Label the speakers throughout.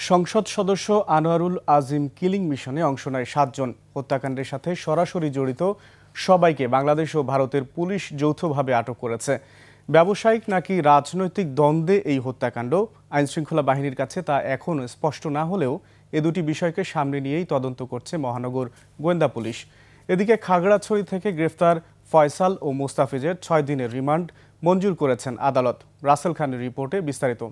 Speaker 1: সংসদ সদস্য আনোয়ারুল আজিম কিলিং মিশনে অংশ নেয় ৭ জন। হত্যাকাণ্ডের সাথে সরাসরি জড়িত সবাইকে বাংলাদেশ ও ভারতের পুলিশ যৌথভাবে আটক করেছে। ব্যবসায়িক নাকি রাজনৈতিক দ্বন্দ্বে এই হত্যাকাণ্ড, আইনশৃঙ্খলা বাহিনীর কাছে তা এখনও স্পষ্ট না হলেও এ দুটি বিষয়কে সামনে নিয়েই তদন্ত করছে মহানগর গোয়েন্দা পুলিশ। এদিকে খাগড়াছড়ি থেকে গ্রেফতার ফয়সাল ও মোস্তাফিজের ৬ দিনের রিমান্ড মঞ্জুর করেছেন আদালত। রাসেল খানের রিপোর্টে বিস্তারিত।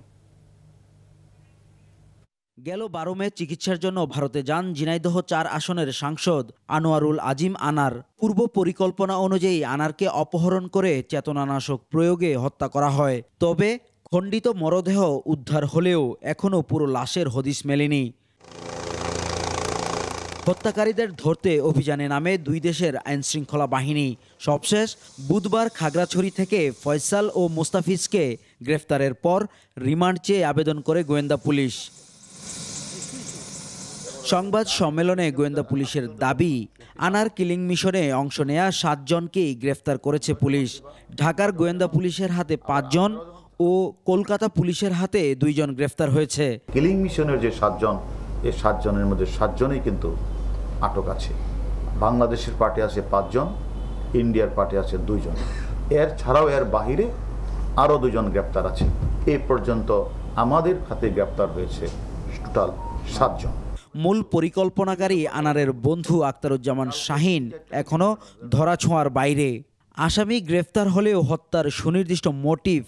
Speaker 2: গেল ১২ মে চিকিৎসার জন্য ভারতে যান ঝিনাইদহ ৪ আসনের সাংসদ আনোয়ারুল আজিম আনার। পূর্ব পরিকল্পনা অনুযায়ী আনারকে অপহরণ করে চেতনানাশক প্রয়োগে হত্যা করা হয়। তবে খণ্ডিত মরদেহ উদ্ধার হলেও এখনও পুরো লাশের হদিস মেলেনি। হত্যাকারীদের ধরতে অভিযানে নামে দুই দেশের আইনশৃঙ্খলা বাহিনী। সবশেষ বুধবার খাগড়াছড়ি থেকে ফয়সাল ও মোস্তাফিজকে গ্রেফতারের পর রিমান্ড চেয়ে আবেদন করে গোয়েন্দা পুলিশ। সংবাদ সম্মেলনে গোয়েন্দা পুলিশের দাবি, আনার কিলিং মিশনে অংশ নেয়া ৭ জনকেই গ্রেফতার করেছে পুলিশ। ঢাকার গোয়েন্দা পুলিশের হাতে ৫ জন ও কলকাতা পুলিশের হাতে ২ জন গ্রেফতার হয়েছে।
Speaker 3: কিলিং মিশনের যে ৭ জন, এই ৭ জনের মধ্যে ৭ জনই কিন্তু আটক আছে। বাংলাদেশের পার্টি আছে ৫ জন, ইন্ডিয়ার পার্টি আছে ২ জন। এর ছাড়াও এর বাহিরে আরও ২ জন গ্রেপ্তার আছে। এই পর্যন্ত আমাদের হাতে গ্রেপ্তার হয়েছে টোটাল ৭ জন।
Speaker 2: মূল পরিকল্পনাকারী আনারের বন্ধু আখতারুজ্জামান শাহিন এখনও ধরাছোঁয়ার বাইরে। আসামি গ্রেফতার হলেও হত্যার সুনির্দিষ্ট মোটিভ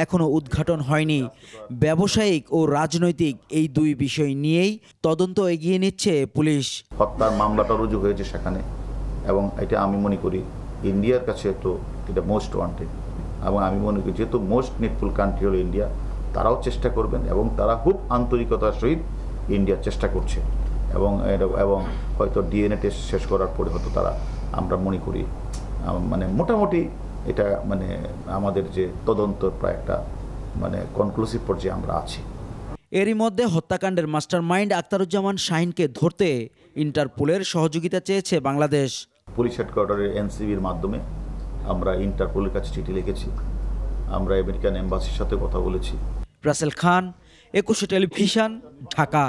Speaker 2: এখনও উদ্ঘাটন হয়নি। ব্যবসায়িক ও রাজনৈতিক এই দুই বিষয় নিয়েই তদন্ত এগিয়ে নিচ্ছে পুলিশ।
Speaker 3: হত্যার মামলাটা রুজু হয়েছে সেখানে, এবং এটা আমি মনে করি ইন্ডিয়ার কাছে তো এটা মোস্ট ওয়ান্টেড, এবং আমি মনে করি যেহেতু মোস্ট নিডফুল কান্ট্রি হলো ইন্ডিয়া, তারাও চেষ্টা করবেন এবং তারা খুব আন্তরিকতার সহিত ইন্ডিয়ার চেষ্টা করছে, এবং হয়তো ডিএনএ টেস্ট শেষ করার পরে হয়তো তারা, আমরা মনে করি মানে মোটামুটি এটা মানে আমাদের যে তদন্ত প্রায় একটা মানে কনক্লুসিভ পর্যায়ে আমরা আছি।
Speaker 2: এরই মধ্যে হত্যাকাণ্ডের মাস্টারমাইন্ড আখতারুজ্জামান শাহিনকে ধরতে ইন্টারপোলের সহযোগিতা চেয়েছে বাংলাদেশ।
Speaker 3: পুলিশ হেডকোয়ার্টারের এনসিবির মাধ্যমে আমরা ইন্টারপোলের কাছে চিঠি লিখেছি, আমরা আমেরিকান এম্বাসির সাথে কথা বলেছি।
Speaker 2: রাসেল খান, ২১ টেলিভিশন, ঢাকা।